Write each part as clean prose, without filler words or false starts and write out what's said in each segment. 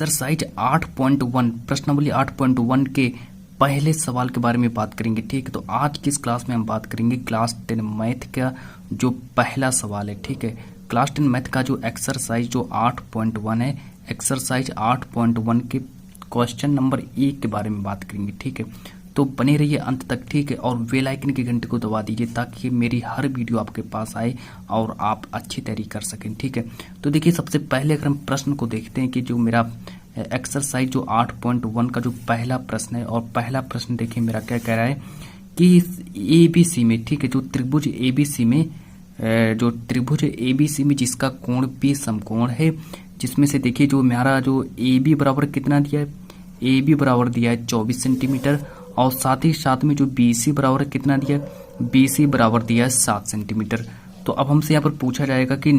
Exercise 8.1 प्रश्नावली 8.1 के पहले सवाल के बारे में बात करेंगे। ठीक है, तो आज की इस क्लास में हम बात करेंगे क्लास 10 मैथ का जो पहला सवाल है। ठीक है, क्लास 10 मैथ का जो एक्सरसाइज जो 8.1 है, एक्सरसाइज 8.1 के क्वेश्चन नंबर 1 के बारे में बात करेंगे। ठीक है, तो बने रहिए अंत तक। ठीक है, और बेल आइकन की घंटे को दबा दीजिए ताकि मेरी हर वीडियो आपके पास आए और आप अच्छी तैयारी कर सकें। ठीक है, तो देखिए सबसे पहले अगर हम प्रश्न को देखते हैं कि जो मेरा एक्सरसाइज जो 8.1 का जो पहला प्रश्न है, और पहला प्रश्न देखिए मेरा क्या कह रहा है कि ABC में, ठीक है, जो त्रिभुज ABC में जो त्रिभुज ABC में जिसका कोण P समकोण है, जिसमें से देखिए जो हमारा जो AB बराबर कितना दिया है, AB बराबर दिया है 24 सेंटीमीटर, और साथ ही साथ में जो BC बराबर कितना दिया है, BC बराबर दिया है 7 सेंटीमीटर। तो अब हमसे यहाँ पर पूछा जाएगा कि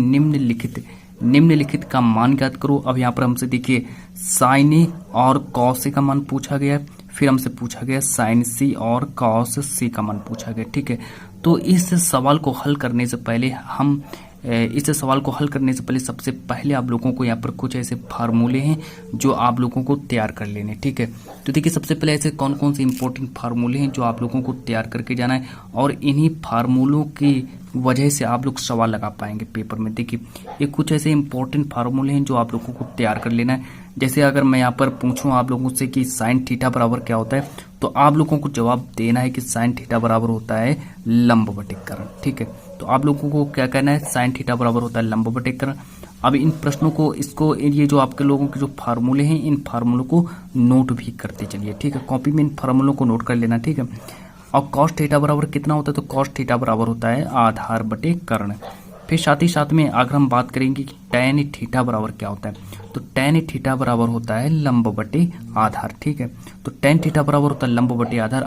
निम्नलिखित का मान ज्ञात करो। अब यहाँ पर हमसे देखिए साइन ए और कॉस ए का मान पूछा गया है, फिर हमसे पूछा गया साइन सी और कॉस सी का मान पूछा गया। ठीक है, तो इस सवाल को हल करने से पहले सबसे पहले आप लोगों को यहाँ पर कुछ ऐसे फार्मूले हैं जो आप लोगों को तैयार कर लेने। ठीक है, तो देखिए सबसे पहले ऐसे कौन कौन से इंपॉर्टेंट फार्मूले हैं जो आप लोगों को तैयार करके जाना है, और इन्हीं फार्मूलों की वजह से आप लोग सवाल लगा पाएंगे पेपर में। देखिए ये कुछ ऐसे इंपॉर्टेंट फार्मूले हैं जो आप लोगों को तैयार कर लेना है। जैसे अगर मैं यहाँ पर पूछूं आप लोगों से कि साइन थीटा बराबर क्या होता है, तो आप लोगों को जवाब देना है कि साइन थीटा बराबर होता है लंब बटे कर्ण। ठीक है, तो आप लोगों को क्या कहना है, साइन थीटा बराबर होता है लंब बटे कर्ण। अब इन प्रश्नों को ये जो आपके लोगों के जो फार्मूले हैं, इन फार्मूलों को नोट भी करते चलिए। ठीक है, कॉपी में इन फार्मूलों को नोट कर लेना। ठीक है, और कॉस थीटा बराबर कितना होता है, तो कॉस थीटा बराबर होता है आधार बटे कर्ण। फिर साथ ही साथ में अगर हम बात करेंगे कि tan थीटा बराबर क्या होता है, तो tan थीटा बराबर होता है लंब बटे आधार। ठीक है, तो tan थीटा बराबर होता है लंब बटे आधार।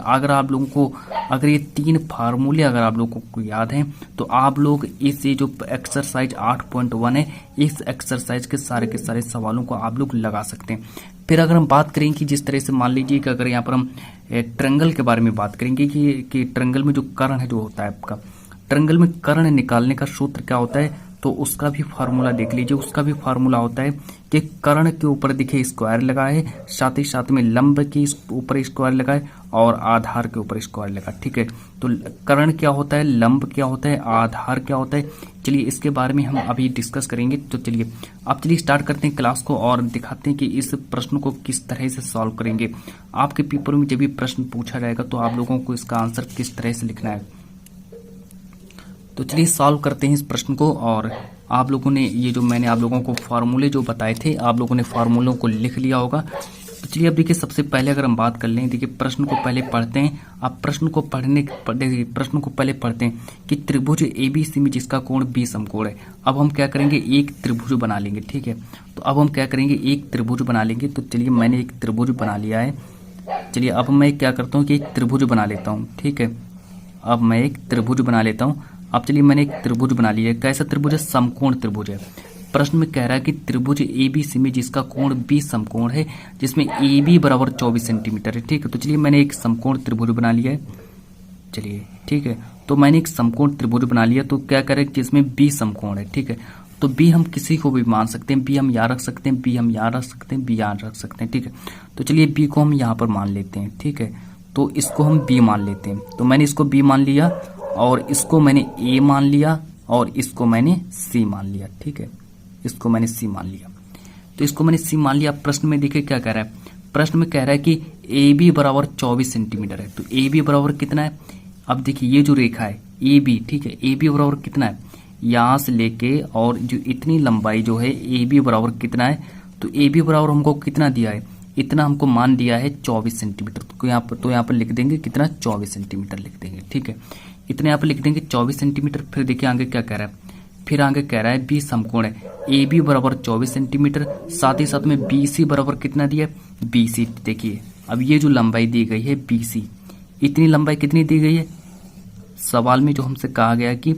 अगर ये तीन फार्मूले अगर आप लोगों को याद हैं, तो आप लोग इस जो एक्सरसाइज 8.1 है, इस एक्सरसाइज के सारे सवालों को आप लोग लगा सकते हैं। फिर अगर हम बात करेंगे कि जिस तरह से मान लीजिए कि अगर यहाँ पर हम ट्रायंगल के बारे में बात करेंगे कि ट्रायंगल में जो कर्ण है जो होता है आपका, ट्रायंगल में कर्ण निकालने का सूत्र क्या होता है, तो उसका भी फार्मूला देख लीजिए। उसका भी फार्मूला होता है कि कर्ण के ऊपर देखिए स्क्वायर लगाए, साथ ही साथ में लंब के ऊपर स्क्वायर लगाए और आधार के ऊपर स्क्वायर लगाए। ठीक है, तो कर्ण क्या होता है, लंब क्या होता है, आधार क्या होता है, चलिए इसके बारे में हम अभी डिस्कस करेंगे। तो चलिए स्टार्ट करते हैं क्लास को और दिखाते हैं कि इस प्रश्न को किस तरह से सॉल्व करेंगे। आपके पेपर में जब भी प्रश्न पूछा जाएगा तो आप लोगों को इसका आंसर किस तरह से लिखना है। तो चलिए सॉल्व करते हैं इस प्रश्न को। और आप लोगों ने ये जो मैंने आप लोगों को फार्मूले जो बताए थे, आप लोगों ने फार्मूलों को लिख लिया होगा। तो चलिए अब देखिए सबसे पहले अगर हम बात कर लें, देखिए प्रश्न को पहले पढ़ते हैं। आप प्रश्न को पहले पढ़ते हैं कि त्रिभुज ABC में जिसका कोण B समकोण है। अब हम क्या करेंगे, एक त्रिभुज बना लेंगे। ठीक है, तो अब हम क्या करेंगे, एक त्रिभुज बना लेंगे। तो चलिए मैंने एक त्रिभुज बना लिया है। चलिए अब मैं क्या करता हूँ कि एक त्रिभुज बना लेता हूँ। ठीक है, अब मैं एक त्रिभुज बना लेता हूँ। अब चलिए मैंने एक त्रिभुज बना लिया है। कैसा त्रिभुज है, समकोण त्रिभुज है। प्रश्न में कह रहा है कि त्रिभुज ABC में जिसका कोण B समकोण है, जिसमें AB बराबर 24 सेंटीमीटर है। ठीक है, तो चलिए मैंने एक समकोण त्रिभुज बना लिया है। चलिए ठीक है, तो मैंने एक समकोण त्रिभुज बना लिया। तो क्या करें, जिसमें B समकोण है। ठीक है, तो B हम किसी को भी मान सकते हैं, B हम यहाँ रख सकते हैं, B हम यहाँ रख सकते हैं, B यहाँ रख सकते हैं। ठीक है, तो चलिए B को हम यहाँ पर मान लेते हैं। ठीक है, तो इसको हम B मान लेते हैं। तो मैंने इसको B मान लिया, और इसको मैंने A मान लिया, और इसको मैंने C मान लिया। ठीक है, इसको मैंने C मान लिया। तो इसको मैंने C मान लिया। प्रश्न में देखिए क्या कह रहा है, प्रश्न में कह रहा है कि AB बराबर 24 सेंटीमीटर है। तो AB बराबर कितना है, अब देखिए ये जो रेखा है AB, ठीक है, AB बराबर कितना है, यहाँ से लेके और जो इतनी लंबाई जो है AB बराबर कितना है, तो AB बराबर हमको कितना दिया है, इतना हमको मान दिया है 24 सेंटीमीटर। तो यहाँ पर लिख देंगे कितना, 24 सेंटीमीटर लिख देंगे। ठीक है, इतने यहाँ पर लिख देंगे 24 सेंटीमीटर। फिर देखिए आगे क्या कह रहा है, फिर आगे कह रहा है B समकोण है, AB बराबर 24 सेंटीमीटर, साथ ही साथ में BC बराबर कितना दिया है, BC। देखिए अब ये जो लंबाई दी गई है BC, इतनी लंबाई कितनी दी गई है, सवाल में जो हमसे कहा गया कि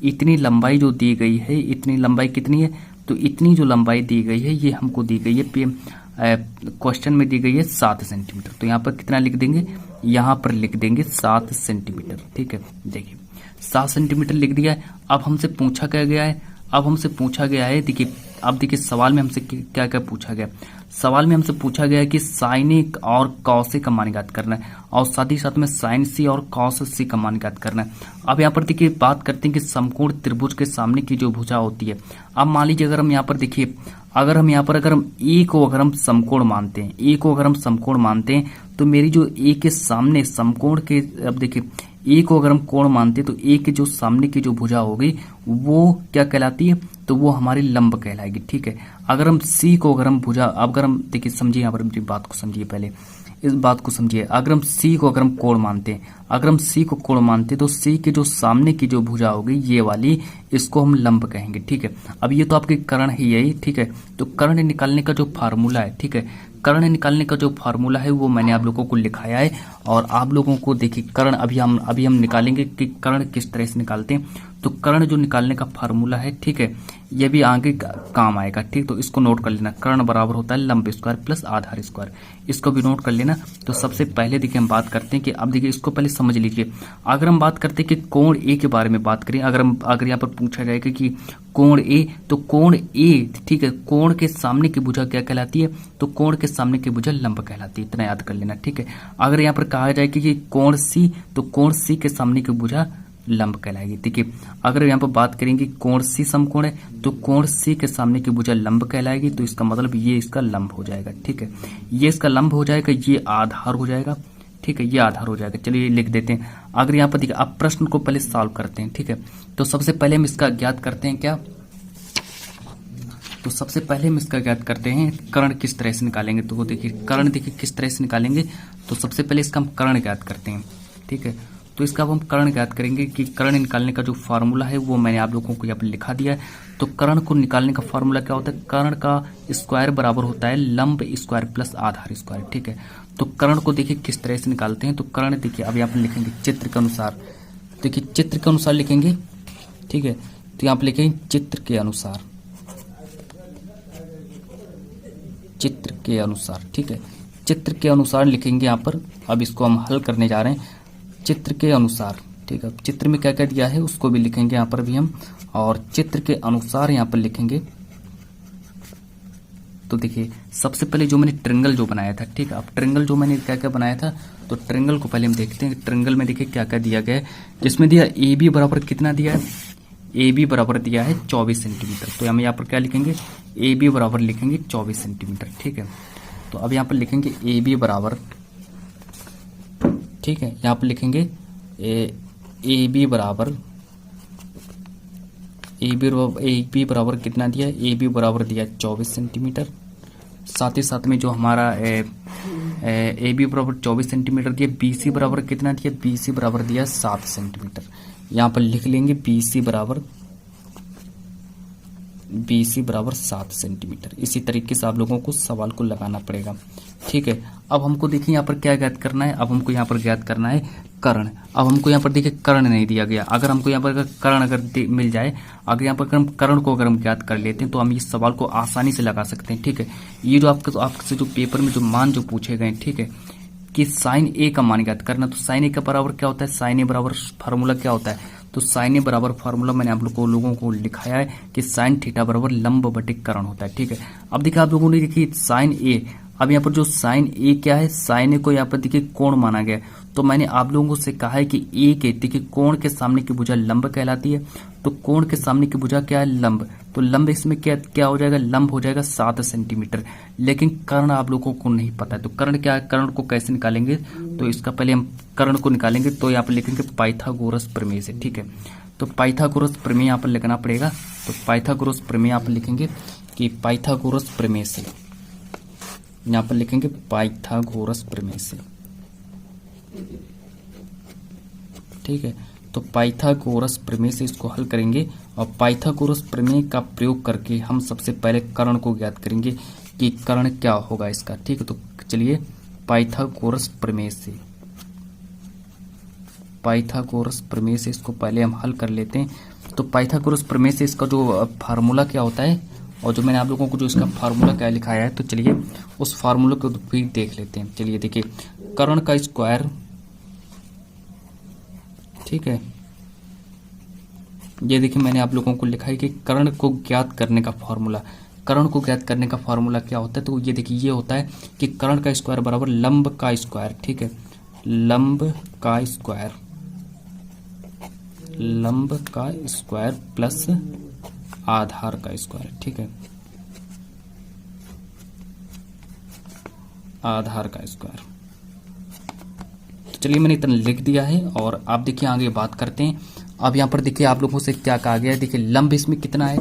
इतनी लंबाई जो दी गई है, इतनी लंबाई कितनी है, तो इतनी जो लंबाई दी गई है ये हमको दी गई है, क्वेश्चन में दी गई है 7 सेंटीमीटर। तो यहाँ पर कितना लिख देंगे, यहाँ पर लिख देंगे 7 सेंटीमीटर। ठीक है, देखिए 7 सेंटीमीटर लिख दिया है। अब हमसे पूछा क्या गया है, देखिए अब देखिए सवाल में हमसे क्या क्या पूछा गया। सवाल में हमसे पूछा गया है कि साइन ए और कॉस ए का मान ज्ञात करना है और साथ ही साथ में साइन सी और कॉस सी का मान ज्ञात करना है। अब यहाँ पर देखिए बात करते हैं कि समकोण त्रिभुज के सामने की जो भुजा होती है। अब मान लीजिए अगर हम यहाँ पर देखिए, अगर हम ए को अगर हम समकोण मानते हैं, ए को अगर हम समकोण मानते हैं तो मेरी जो ए के सामने समकोण के, अब देखिए ए को अगर हम कोण मानते हैं तो ए के जो सामने की जो भुजा होगी वो क्या कहलाती है, तो वो हमारी लंब कहलाएगी। ठीक है, अगर हम सी को अगर हम भुजा, अगर हम देखिए समझिए, यहाँ पर मेरी बात को समझिए, पहले इस बात को समझिए। अगर हम सी को अगर हम कोण मानते हैं, अगर हम सी को कोण मानते हैं तो सी के जो सामने की जो भुजा होगी ये वाली, इसको हम लंब कहेंगे। ठीक है, अब ये तो आपके कर्ण ही है। ठीक है, तो कर्ण निकालने का जो फार्मूला है, ठीक है, कर्ण निकालने का जो फार्मूला है वो मैंने आप लोगों को लिखाया है और आप लोगों को देखिए कर्ण अभी हम निकालेंगे कि कर्ण किस तरह से निकालते हैं। तो कर्ण जो निकालने का फार्मूला है, ठीक है, ये भी आगे काम आएगा। ठीक, तो इसको नोट कर लेना, कर्ण बराबर होता है लंब स्क्वायर प्लस आधार स्क्वायर, इसको भी नोट कर लेना। तो सबसे पहले देखिए हम बात करते हैं कि, अब देखिए इसको पहले समझ लीजिए। अगर हम बात करते हैं कि कोण ए के बारे में बात करें, अगर यहाँ पर पूछा जाएगा कि कोण ए, तो कोण ए, ठीक है, कोण के सामने की भुजा क्या कहलाती है, तो कोण के सामने की भुजा लंब कहलाती है, इतना याद कर लेना। ठीक है, अगर यहाँ पर कहा जाए कि कोण सी, तो कोण सी के सामने की भुजा लंब कहलाएगी। देखिए अगर यहाँ पर बात करेंगे कोण सी समकोण है तो कोण सी के सामने की भुजा लंब कहलाएगी, तो इसका मतलब ये इसका लंब हो जाएगा। ठीक है, ये इसका लंब हो जाएगा, ये आधार हो जाएगा। ठीक है, ये आधार हो जाएगा। चलिए लिख देते हैं। अगर यहाँ पर देखिए आप प्रश्न को पहले सॉल्व करते हैं। ठीक है, तो सबसे पहले हम इसका ज्ञात करते हैं क्या, तो सबसे पहले हम इसका ज्ञात करते हैं कर्ण किस तरह से निकालेंगे। तो देखिए कर्ण देखिए किस तरह से निकालेंगे, तो सबसे पहले इसका हम कर्ण ज्ञात करते हैं। ठीक है, तो इसका अब हम कर्ण ज्ञात करेंगे कि कर्ण निकालने का जो फार्मूला है वो मैंने आप लोगों को यहाँ पर लिखा दिया है। तो कर्ण को निकालने का फार्मूला क्या होता है, कर्ण का स्क्वायर बराबर होता है लंब स्क्वायर प्लस आधार स्क्वायर। ठीक है, तो कर्ण को देखिए किस तरह से निकालते हैं। तो कर्ण देखिए अब यहाँ पर लिखेंगे चित्र के अनुसार, देखिए चित्र के अनुसार लिखेंगे। ठीक है, तो यहाँ पर लिखेंगे चित्र के अनुसार, चित्र के अनुसार। ठीक है, चित्र के अनुसार लिखेंगे यहाँ पर। अब इसको हम हल करने जा रहे हैं चित्र के अनुसार। ठीक है, चित्र में क्या क्या दिया है उसको भी लिखेंगे यहाँ पर भी हम, और चित्र के अनुसार यहाँ पर लिखेंगे। तो देखिए सबसे पहले जो मैंने ट्रायंगल जो बनाया था, ठीक है, अब ट्रायंगल जो मैंने क्या क्या बनाया था, तो ट्रायंगल को पहले हम देखते हैं। ट्रायंगल में देखिए क्या क्या दिया गया है, जिसमें दिया ए बी बराबर कितना दिया है, ए बी बराबर दिया है 24 सेंटीमीटर। तो हम यहाँ पर क्या लिखेंगे, ए बी बराबर लिखेंगे 24 सेंटीमीटर। ठीक है, तो अब यहाँ पर लिखेंगे ए बी बराबर, ठीक है, यहाँ पर लिखेंगे ए बी बराबर, ए बी बराबर कितना दिया है, ए बी बराबर दिया 24 सेंटीमीटर। साथ ही साथ में जो हमारा ए बी बराबर 24 सेंटीमीटर दिया, बी सी बराबर कितना दिया, बी सी बराबर दिया 7 सेंटीमीटर। यहाँ पर लिख लेंगे बी सी बराबर 7 सेंटीमीटर। इसी तरीके से आप लोगों को सवाल को लगाना पड़ेगा। ठीक है, अब हमको देखिए यहाँ पर क्या ज्ञात करना है, अब हमको यहाँ पर ज्ञात करना है कर्ण। अब हमको यहाँ पर देखिए कर्ण नहीं दिया गया, अगर हमको यहाँ पर कर्ण अगर मिल जाए, अगर यहाँ पर हम कर्ण को अगर हम ज्ञात कर लेते हैं तो हम इस सवाल को आसानी से लगा सकते हैं। ठीक है, ये जो आपसे जो पेपर में जो मान जो पूछे गए, ठीक है, कि साइन ए का मान ज्ञात करना, तो साइन ए का बराबर क्या होता है, साइन ए बराबर फार्मूला क्या होता है, तो साइन ए बराबर फार्मूला मैंने आप लोगों को लिखाया है कि साइन थीटा बराबर लंब बटे कर्ण होता है। ठीक है, अब देखिए आप लोगों ने देखिए साइन ए, अब यहाँ पर जो साइन ए क्या है, साइन ए को यहाँ पर देखिए कोण माना गया, तो मैंने आप लोगों से कहा है कि ए के देखिए कोण के सामने की भुजा लंब कहलाती है, तो कोण के सामने की भुजा क्या है, लंब, तो लंब इसमें क्या हो जाएगा, लंब हो जाएगा 7 सेंटीमीटर। लेकिन कर्ण आप लोगों को नहीं पता है, तो कर्ण क्या है, कर्ण को कैसे निकालेंगे, तो इसका पहले हम कर्ण को निकालेंगे, तो यहाँ पर लिखेंगे पाइथागोरस प्रमेय से। ठीक है, तो पाइथागोरस प्रमेय यहाँ पर लिखना पड़ेगा, तो पाइथागोरस प्रमेय यहाँ पर लिखेंगे कि पाइथागोरस प्रमेय से, यहाँ पर लिखेंगे पाइथागोरस प्रमेय से। ठीक है, तो पाइथागोरस प्रमेय से इसको हल करेंगे, और पाइथागोरस प्रमेय का प्रयोग करके हम सबसे पहले कर्ण को ज्ञात करेंगे कि कर्ण क्या होगा इसका। ठीक है, तो चलिए पाइथागोरस प्रमेय से, पाइथागोरस प्रमेय से इसको पहले हम हल कर लेते हैं। तो पाइथागोरस प्रमेय से इसका जो फार्मूला क्या होता है, और जो मैंने आप लोगों को जो इसका फार्मूला क्या लिखाया है, तो चलिए उस फार्मूला को भी देख लेते हैं। चलिए देखिए कर्ण का स्क्वायर, ठीक है, ये देखिए मैंने आप लोगों को लिखा है कि कर्ण को ज्ञात करने का फार्मूला, कर्ण को ज्ञात करने का फॉर्मूला क्या होता है, तो ये देखिए ये होता है कि कर्ण का स्क्वायर बराबर लंब का स्क्वायर, ठीक है, लंब का स्क्वायर, लंब का स्क्वायर प्लस आधार का स्क्वायर, ठीक है, आधार का स्क्वायर। तो चलिए मैंने इतना लिख दिया है और आप देखिए आगे बात करते हैं। अब यहाँ पर देखिए आप लोगों से क्या कहा गया है, देखिए लंब इसमें कितना है,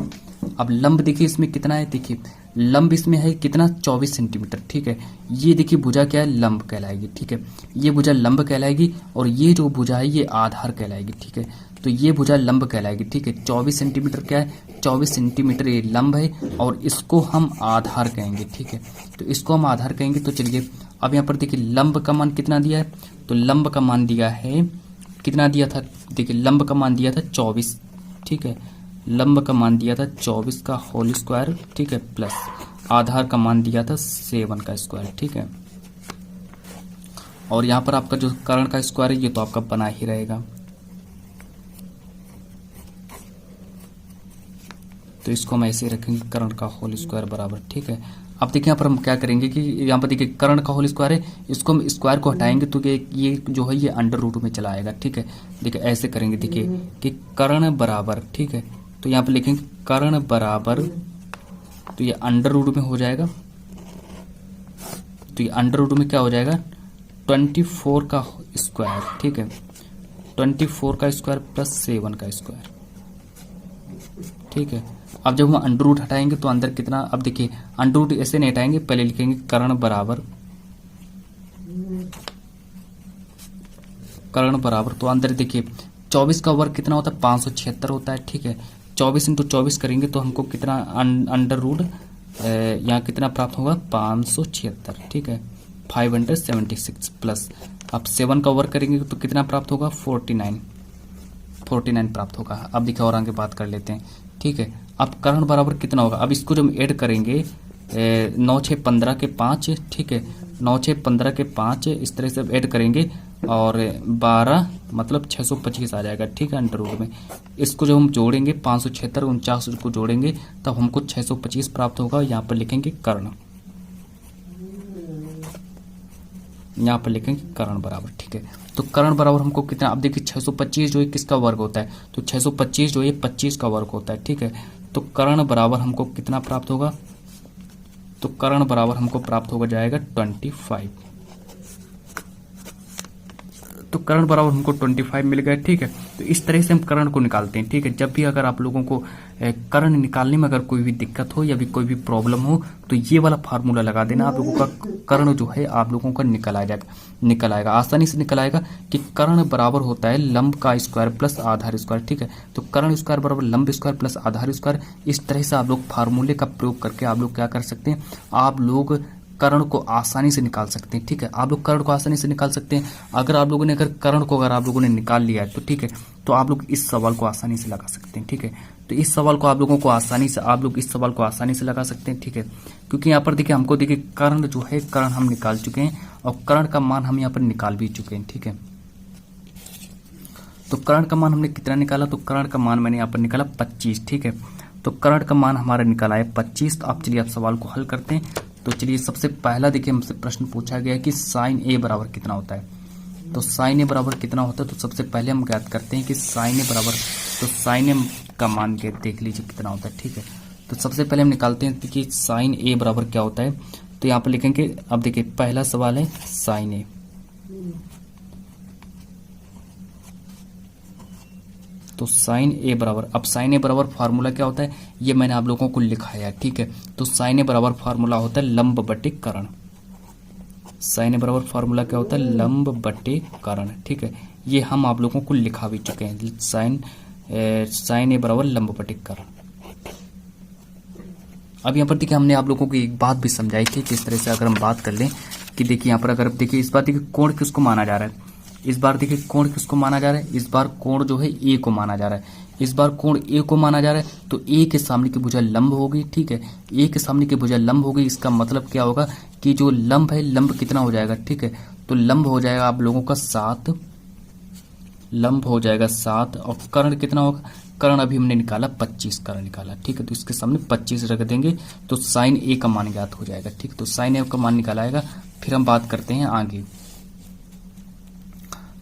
अब लंब देखिए इसमें कितना है, देखिए लंब इसमें है कितना 24 सेंटीमीटर, ठीक है। ये देखिए भुजा क्या है, लंब कहलाएगी, ठीक है, ये भुजा लंब कहलाएगी और ये जो भुजा है ये आधार कहलाएगी, ठीक है। तो ये भुजा लंब कहलाएगी, ठीक है। 24 सेंटीमीटर क्या है, 24 सेंटीमीटर ये लंब है और इसको हम आधार कहेंगे, ठीक है। तो इसको हम आधार कहेंगे। तो चलिए अब यहाँ पर देखिए लंब का मान कितना दिया है, तो लंब का मान दिया है कितना दिया था, देखिए लंब का मान दिया था 24, ठीक है, लंब का मान दिया था 24 का होल स्क्वायर, ठीक है, प्लस आधार का मान दिया था 7 का स्क्वायर, ठीक है। और यहाँ पर आपका जो कर्ण का स्क्वायर है ये तो आपका बना ही रहेगा, तो इसको हम ऐसे रखेंगे कर्ण का होल स्क्वायर बराबर, ठीक है। अब देखिए यहाँ पर हम क्या करेंगे कि यहाँ पर देखिए कर्ण का होल स्क्वायर है, इसको हम स्क्वायर को हटाएंगे तो ये जो है ये अंडर रूट में चला आएगा, ठीक है। देखिए ऐसे करेंगे, देखिए कि कर्ण बराबर, ठीक है, तो यहाँ पर लिखेंगे कर्ण बराबर, तो ये अंडर रूट में हो जाएगा, तो ये अंडर रूट में क्या हो जाएगा 24 का स्क्वायर, ठीक है, 24 का स्क्वायर प्लस 7 का स्क्वायर, ठीक है। अब जब हम अंडर रूट हटाएंगे तो अंदर कितना, अब देखिए अंडर रूट ऐसे नहीं हटाएंगे, पहले लिखेंगे कर्ण बराबर, तो अंदर देखिए 24 का वर्ग कितना होता है 576 होता है, ठीक है। 24 इंटू 24 करेंगे तो हमको कितना अंडर रूट यहाँ कितना प्राप्त होगा 576, ठीक है, 576 प्लस अब 7 का वर्ग करेंगे तो कितना प्राप्त होगा 49 प्राप्त होगा। अब देखिए और आगे बात कर लेते हैं, ठीक है। अब कर्ण बराबर कितना होगा, अब इसको जब ऐड करेंगे 9 6 15 के 5, ठीक है, 9 6 15 के 5 इस तरह से ऐड करेंगे और 12 मतलब 625 आ जाएगा, ठीक है, अंडर रूट में। इसको जब हम जोड़ेंगे 576 49 को जोड़ेंगे तब हमको 625 प्राप्त होगा। यहाँ पर लिखेंगे कर्ण, यहाँ पर लिखेंगे कर्ण बराबर, ठीक है। तो कर्ण बराबर हमको कितना, अब देखिए 625 जो है किसका वर्ग होता है, तो 625 जो है 25 का वर्ग होता है, ठीक है। तो कर्ण बराबर हमको कितना प्राप्त होगा, तो कर्ण बराबर हमको प्राप्त होगा जाएगा 25, तो कर्ण बराबर हमको 25 मिल गया, ठीक है। तो इस तरह से हम कर्ण को निकालते हैं, ठीक है। जब भी अगर आप लोगों को कर्ण निकालने में अगर कोई भी दिक्कत हो या भी कोई भी प्रॉब्लम हो तो ये वाला फार्मूला लगा देना, आप लोगों का कर्ण जो है आप लोगों का निकल आएगा, आसानी से निकल आएगा कि कर्ण बराबर होता है लंब का स्क्वायर प्लस आधार स्क्वायर, ठीक है। तो कर्ण स्क्वायर बराबर लंब स्क्वायर प्लस आधार स्क्वायर, इस तरह से आप लोग फार्मूले का प्रयोग करके आप लोग क्या कर सकते हैं, आप लोग कर्ण को आसानी से निकाल सकते हैं, ठीक है। आप लोग कर्ण को आसानी से निकाल सकते हैं। अगर आप लोगों ने कर्ण को आप लोगों ने निकाल लिया है तो ठीक है, तो आप लोग इस सवाल को आसानी से लगा सकते हैं, ठीक है। तो इस सवाल को आप लोग इस सवाल को आसानी से लगा सकते हैं, ठीक है। क्योंकि यहाँ पर देखिए हमको देखिए कर्ण जो है कर्ण हम निकाल चुके हैं और कर्ण का मान हम यहाँ पर निकाल भी चुके हैं, ठीक है। तो कर्ण का मान हमने कितना निकाला, तो कर्ण का मान मैंने यहाँ पर निकाला 25, ठीक है। तो कर्ण का मान हमारा निकाला है 25। तो आप चलिए आप सवाल को हल करते हैं। तो चलिए सबसे पहला देखिए हमसे प्रश्न पूछा गया है कि साइन ए बराबर कितना होता है। तो साइन ए बराबर कितना होता है, तो सबसे पहले हम ज्ञात करते हैं कि साइन ए बराबर, तो साइन ए का मान देख लीजिए कितना होता है, ठीक है। तो सबसे पहले हम निकालते हैं कि साइन ए बराबर क्या होता है। तो यहाँ पर लिखेंगे, अब देखिए पहला सवाल है साइन ए, तो साइन ए बराबर, अब साइन ए बराबर फार्मूला क्या होता है ये मैंने आप लोगों को लिखाया है, ठीक है। तो साइन ए बराबर फार्मूला होता है लंब बटे कर्ण। साइन ए बराबर फार्मूला क्या होता है, लंब बटे कर्ण, ठीक है। ये हम आप लोगों को लिखा भी चुके हैं, साइन ए बराबर लंब बटे कर्ण। अब यहाँ पर देखिए हमने आप लोगों को एक बात भी समझाई थी कि इस तरह से अगर हम बात कर लें कि देखिए यहाँ पर अगर देखिए इस बार देखिए कोण किसको माना जा रहा है, इस बार देखिए कोण किसको माना जा रहा है, इस बार कोण जो है ए को माना जा रहा है। इस बार कोण ए को माना जा रहा है तो ए के सामने की भुजा लंब होगी, ठीक है। ए के सामने की भुजा लंब होगी, इसका मतलब क्या होगा कि जो लंब है, लंब कितना हो जाएगा, ठीक है। तो लंब हो जाएगा आप लोगों का 7, लंब हो जाएगा 7 और कर्ण कितना होगा, कर्ण अभी हमने निकाला 25 कर्ण निकाला, ठीक है। तो इसके सामने 25 रख देंगे तो साइन ए का मान ज्ञात हो जाएगा, ठीक। तो साइन ए का मान निकाला आएगा। फिर हम बात करते हैं आगे।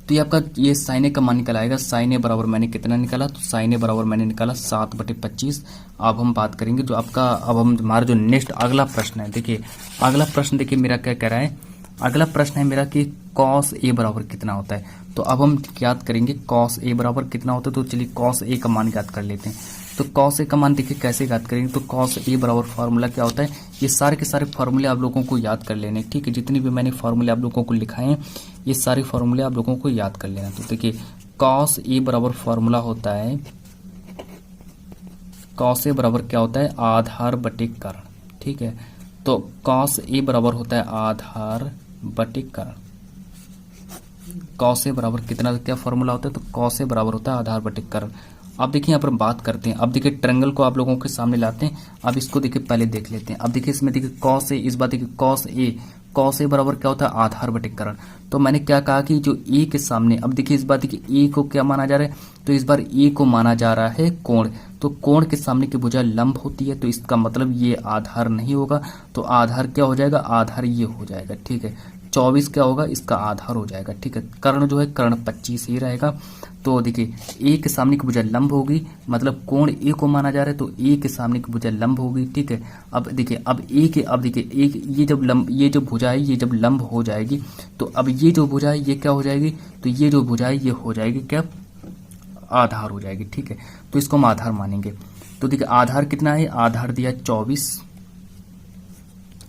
तो ये आपका ये साइन ए का मान निकल आएगा। साइन ए बराबर मैंने कितना निकाला, तो साइन ए बराबर मैंने निकाला 7/25। अब हम बात करेंगे जो आपका, अब हम हमारा जो नेक्स्ट अगला प्रश्न है, देखिए अगला प्रश्न देखिए मेरा क्या कह रहा है। अगला प्रश्न है मेरा कि कॉस ए बराबर कितना होता है। तो अब हम ज्ञात करेंगे कॉस ए बराबर कितना होता है। तो चलिए कॉस ए का मान ज्ञात कर लेते हैं। तो कॉस ए का मान देखिए कैसे ज्ञात करेंगे। तो कॉस ए बराबर फार्मूला क्या होता है, ये सारे के सारे फार्मूले आप लोगों को याद कर लेने, ठीक है। जितनी भी मैंने फार्मूले आप लोगों को लिखाए हैं ये सारे फार्मूले आप लोगों को याद कर लेना। तो देखिए कॉस ए बराबर फार्मूला होता है, कॉस ए बराबर क्या होता है, आधार बटे कर्ण, ठीक है। तो कॉस ए बराबर होता है आधार बटे कर्ण। कॉस ए बराबर कितना, क्या फॉर्मूला होता है, तो कॉस ए बराबर होता है आधार बटे कर्ण। अब देखिए यहाँ पर बात करते हैं। अब देखिए ट्रायंगल को आप लोगों के सामने लाते हैं। अब इसको देखिए पहले देख लेते हैं। अब देखिए इसमें देखिए कॉस ए, इस बात देखिए कॉस ए बराबर क्या होता है, आधार बटे कर्ण। तो मैंने क्या कहा कि जो ए के सामने, अब देखिए इस बात देखिए ए को क्या माना जा रहा है, तो इस बार ए को माना जा रहा है कोण। तो कोण के सामने की भुजा लंब होती है, तो इसका मतलब ये आधार नहीं होगा। तो आधार क्या हो जाएगा, आधार ये हो जाएगा, ठीक है। 24 क्या होगा, इसका आधार हो जाएगा, ठीक है। कर्ण जो है कर्ण 25 ही रहेगा। तो देखिए ए के सामने की भुजा लंब होगी, मतलब कोण ए को माना जा रहा है, तो ए के सामने की भुजा लंब होगी, ठीक है। अब देखिए अब देखिए ये जब लंब, ये जो भुजा है ये जब लंब हो जाएगी, तो अब ये जो भुजा है ये क्या हो जाएगी, तो ये जो भुजा है ये हो जाएगी क्या, आधार हो जाएगी, ठीक है। तो इसको हम आधार मानेंगे। तो देखिए आधार कितना है, आधार दिया 24,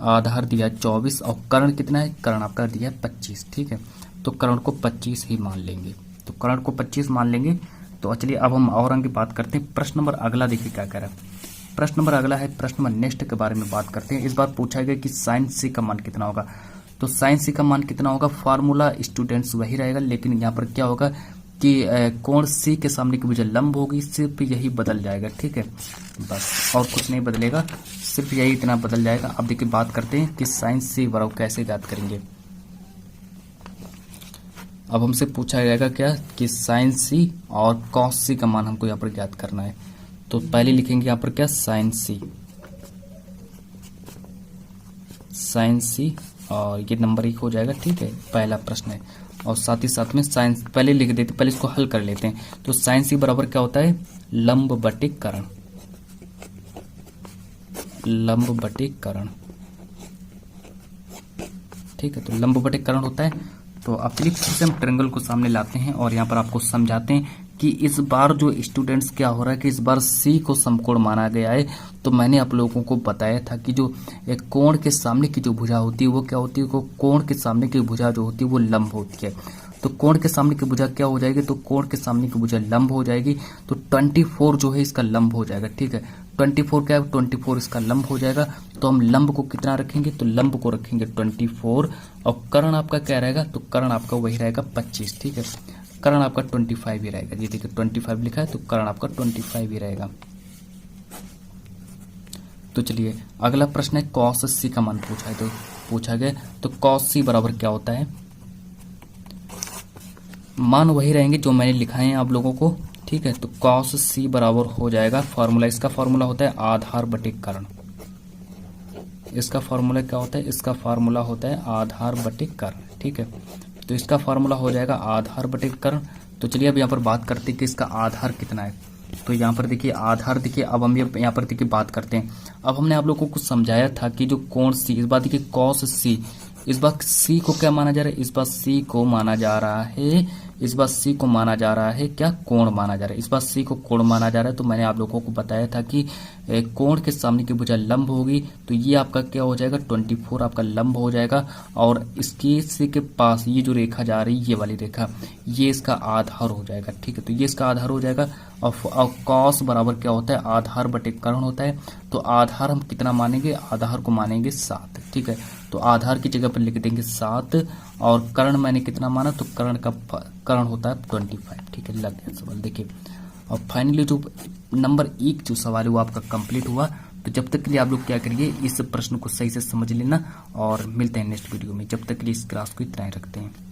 आधार दिया 24 और कर्ण कितना है, कर्ण आपका दिया 25, ठीक है। तो कर्ण को 25 ही मान लेंगे, तो कर्ण को 25 मान लेंगे। तो चलिए अब हम और आगे बात करते हैं। प्रश्न नंबर अगला देखिए क्या कह रहा है। प्रश्न नंबर अगला है, प्रश्न नंबर नेक्स्ट के बारे में बात करते हैं। इस बार पूछा गया कि साइन सी का मान कितना होगा। तो साइन सी का मान कितना होगा, फार्मूला स्टूडेंट्स वही रहेगा, लेकिन यहाँ पर क्या होगा कि कोण सी के सामने की भुजा लंब होगी, सिर्फ यही बदल जाएगा, ठीक है। बस और कुछ नहीं बदलेगा, सिर्फ यही इतना बदल जाएगा। अब देखिए बात करते हैं कि साइन सी बराबर कैसे ज्ञात करेंगे। अब हमसे पूछा जाएगा क्या कि साइन सी और कॉस सी का मान हमको यहाँ पर ज्ञात करना है। तो पहले लिखेंगे यहाँ पर क्या, साइन सी और ये नंबर 1 हो जाएगा, ठीक है। पहला प्रश्न है और साथ ही साथ में साइन पहले लिख देते, पहले इसको हल कर लेते हैं। तो साइन सी बराबर क्या होता है, लंब बटे कर्ण, लंब बटे कर्ण, ठीक है। तो लंब बटे कर्ण होता है। तो अब चलिए फिर से हम ट्रायंगल को सामने लाते हैं और यहाँ पर आपको समझाते हैं कि इस बार जो स्टूडेंट्स क्या हो रहा है कि इस बार सी को समकोण माना गया है। तो मैंने आप लोगों को बताया था कि जो एक कोण के सामने की जो भुजा होती है वो क्या होती है, कोण के सामने की भुजा जो होती है वो लंब होती है। तो कोण के सामने की भुजा क्या हो जाएगी, तो कोण के सामने की भुजा लंब हो जाएगी। तो 24 जो है इसका लंब हो जाएगा, ठीक है। 24 क्या है, 24 इसका लंब हो जाएगा। तो हम लंब को कितना रखेंगे, तो लंब को रखेंगे 24 और कर्ण आपका क्या रहेगा, तो कर्ण आपका वही रहेगा 25, ठीक है। कर्ण आपका 25 ही रहेगा, ये देखिए 25 लिखा है, तो कर्ण आपका 25 ही रहेगा। तो चलिए अगला प्रश्न है, कॉस सी का मान पूछा है, तो पूछा गया तो कॉस सी बराबर क्या होता है, मान वही रहेंगे जो मैंने लिखाए हैं आप लोगों को, ठीक है। तो कॉस सी बराबर हो जाएगा, फॉर्मूला इसका फॉर्मूला होता है आधार बटे कर्ण। इसका फॉर्मूला क्या होता है, इसका फॉर्मूला होता है आधार बटे कर्ण, ठीक है। तो इसका फॉर्मूला हो जाएगा आधार बटे कर्ण। तो चलिए अब यहाँ पर बात करते हैं कि इसका आधार कितना है। तो यहाँ पर देखिए आधार देखिए, अब हम यहाँ पर देखिए बात करते हैं। अब हमने आप लोगों को समझाया था कि जो कोण सी, इस बात देखिए कॉस सी, इस बार सी को क्या माना जा रहा है, इस बार सी को माना जा रहा है, इस बार सी को माना जा रहा है क्या, कोण माना जा रहा है। इस बार सी को कोण माना जा रहा है। तो मैंने आप लोगों को बताया था कि कोण के सामने की भुजा लंब होगी, तो ये आपका क्या हो जाएगा, 24 आपका लंब हो जाएगा। और इसकी सी के पास ये जो रेखा जा रही है, ये वाली रेखा, ये इसका आधार हो जाएगा, ठीक है। तो ये इसका आधार हो जाएगा। और कॉस बराबर क्या होता है, आधार बटे कर्ण होता है। तो आधार हम कितना मानेंगे, आधार को मानेंगे 7, ठीक है। तो आधार की जगह पर लिख देंगे 7 और कर्ण मैंने कितना माना, तो कर्ण होता है 25, ठीक है। लग गया सवाल देखिए। और फाइनली जो नंबर 1 जो सवाल है वो आपका कंप्लीट हुआ। तो जब तक के लिए आप लोग क्या करिए, इस प्रश्न को सही से समझ लेना और मिलते हैं नेक्स्ट वीडियो में। जब तक के लिए इस क्लास को इतना ही रखते हैं।